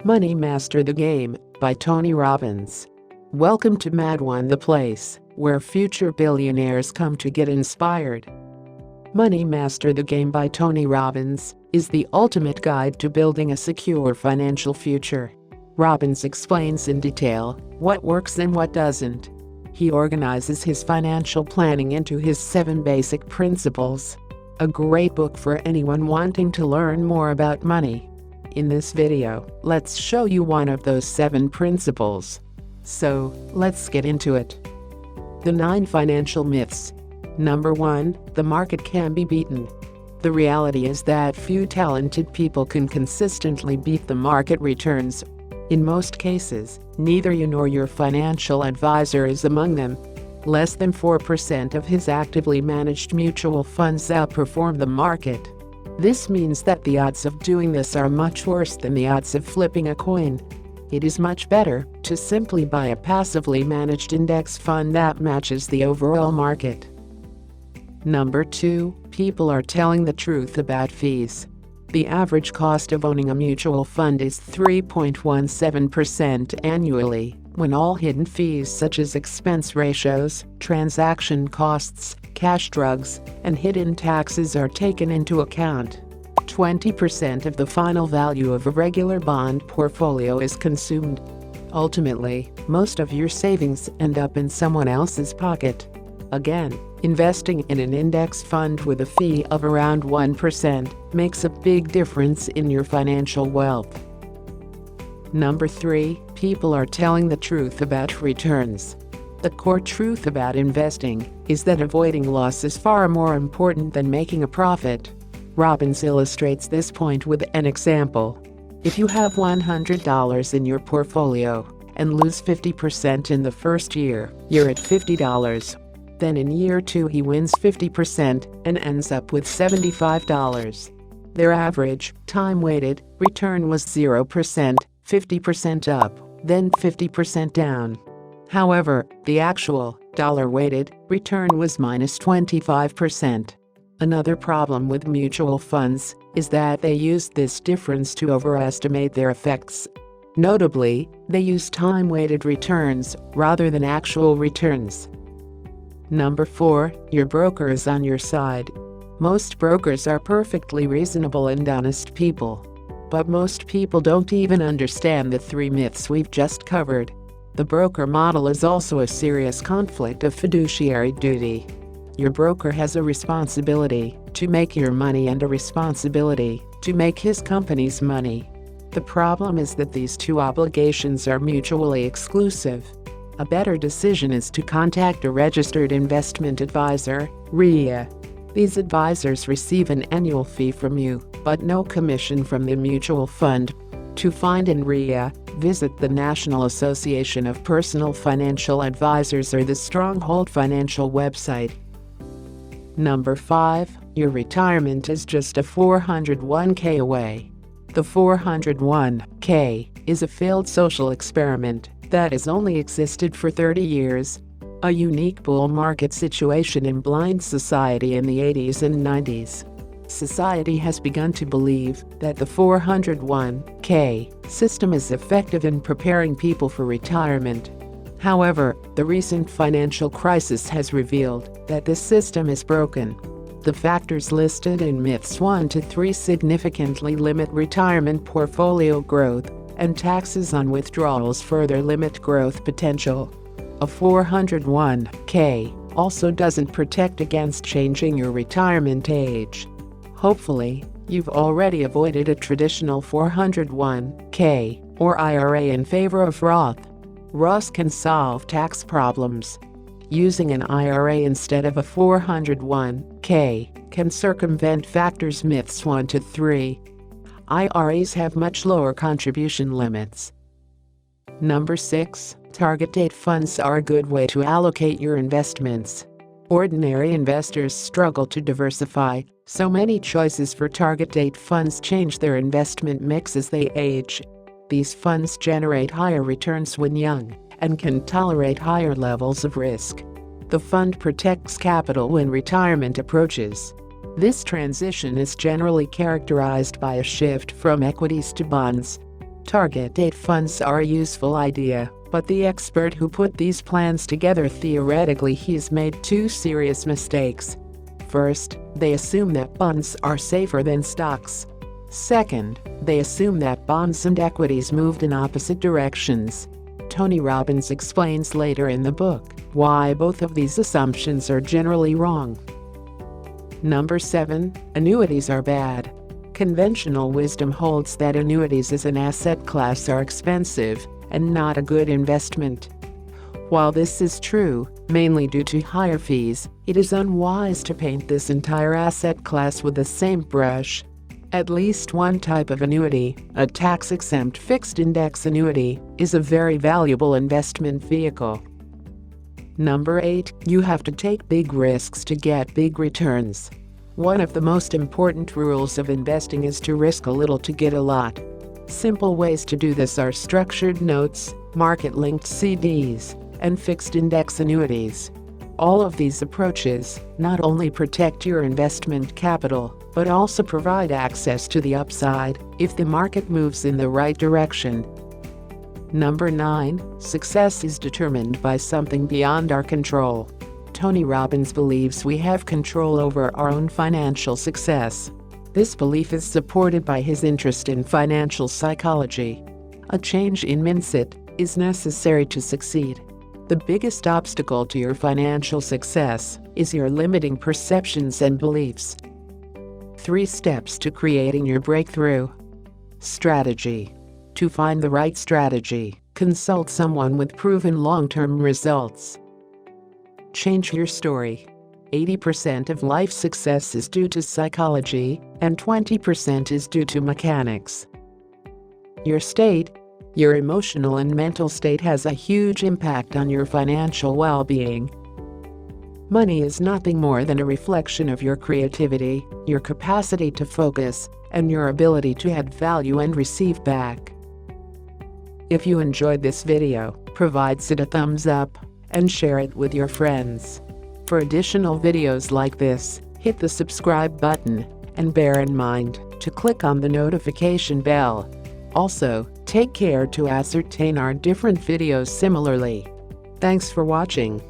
Money Master the Game by Tony Robbins. Welcome to MADONE, the place where future billionaires come to get inspired. Money Master the Game by Tony Robbins is the ultimate guide to building a secure financial future. Robbins explains in detail what works and what doesn't. He organizes his financial planning into his 7 basic principles. A great book for anyone wanting to learn more about money. In this video, let's show you one of those 7 principles. So, let's get into it. The 9 financial myths. Number 1, the market can be beaten. The reality is that few talented people can consistently beat the market returns. In most cases, neither you nor your financial advisor is among them. Less than 4% of his actively managed mutual funds outperform the market. This means that the odds of doing this are much worse than the odds of flipping a coin. It is much better to simply buy a passively managed index fund that matches the overall market. Number 2, people are telling the truth about fees. The average cost of owning a mutual fund is 3.17% annually, when all hidden fees such as expense ratios, transaction costs, cash drugs, and hidden taxes are taken into account. 20% of the final value of a regular bond portfolio is consumed. Ultimately, most of your savings end up in someone else's pocket. Again, investing in an index fund with a fee of around 1% makes a big difference in your financial wealth. Number 3, people are telling the truth about returns. The core truth about investing is that avoiding loss is far more important than making a profit. Robbins illustrates this point with an example. If you have $100 in your portfolio and lose 50% in the first year, you're at $50. Then in year 2 he wins 50% and ends up with $75. Their average, time-weighted, return was 0%, 50% up, then 50% down. However, the actual, dollar-weighted, return was minus 25%. Another problem with mutual funds is that they use this difference to overestimate their effects. Notably, they use time-weighted returns rather than actual returns. Number 4, your broker is on your side. Most brokers are perfectly reasonable and honest people. But most people don't even understand the 3 myths we've just covered. The broker model is also a serious conflict of fiduciary duty. Your broker has a responsibility to make your money and a responsibility to make his company's money. The problem is that these 2 obligations are mutually exclusive. A better decision is to contact a registered investment advisor, RIA. These advisors receive an annual fee from you, but no commission from the mutual fund. To find an RIA, visit the National Association of Personal Financial Advisors or the Stronghold Financial website. Number 5, your retirement is just a 401k away. The 401k is a failed social experiment that has only existed for 30 years. A unique bull market situation in blind society in the 80s and 90s. Society has begun to believe that the 401k system is effective in preparing people for retirement. However, the recent financial crisis has revealed that this system is broken. The factors listed in myths 1 to 3 significantly limit retirement portfolio growth, and taxes on withdrawals further limit growth potential. A 401k also doesn't protect against changing your retirement age. Hopefully, you've already avoided a traditional 401k or IRA in favor of Roth. Roths can solve tax problems. Using an IRA instead of a 401k can circumvent factors myths 1 to 3. IRAs have much lower contribution limits. Number 6, target date funds are a good way to allocate your investments. Ordinary investors struggle to diversify, so many choices for target date funds change their investment mix as they age. These funds generate higher returns when young and can tolerate higher levels of risk. The fund protects capital when retirement approaches. This transition is generally characterized by a shift from equities to bonds. Target date funds are a useful idea, but the expert who put these plans together theoretically has made two serious mistakes. First, they assume that bonds are safer than stocks. Second, they assume that bonds and equities moved in opposite directions. Tony Robbins explains later in the book why both of these assumptions are generally wrong. Number 7. Annuities are bad. Conventional wisdom holds that annuities as an asset class are expensive and not a good investment. While this is true, mainly due to higher fees, it is unwise to paint this entire asset class with the same brush. At least one type of annuity, a tax-exempt fixed-index annuity, is a very valuable investment vehicle. Number 8. You have to take big risks to get big returns. One of the most important rules of investing is to risk a little to get a lot. Simple ways to do this are structured notes, market-linked CDs, and fixed-index annuities. All of these approaches not only protect your investment capital, but also provide access to the upside if the market moves in the right direction. Number 9. Success is determined by something beyond our control. Tony Robbins believes we have control over our own financial success. This belief is supported by his interest in financial psychology. A change in mindset is necessary to succeed. The biggest obstacle to your financial success is your limiting perceptions and beliefs. 3 steps to creating your breakthrough. Strategy. To find the right strategy, consult someone with proven long-term results. Change your story. 80% of life success is due to psychology, and 20% is due to mechanics. Your state, your emotional and mental state has a huge impact on your financial well-being. Money is nothing more than a reflection of your creativity, your capacity to focus, and your ability to add value and receive back. If you enjoyed this video, provide it a thumbs up and share it with your friends. For additional videos like this, hit the subscribe button and bear in mind to click on the notification bell. Also, take care to ascertain our different videos similarly. Thanks for watching.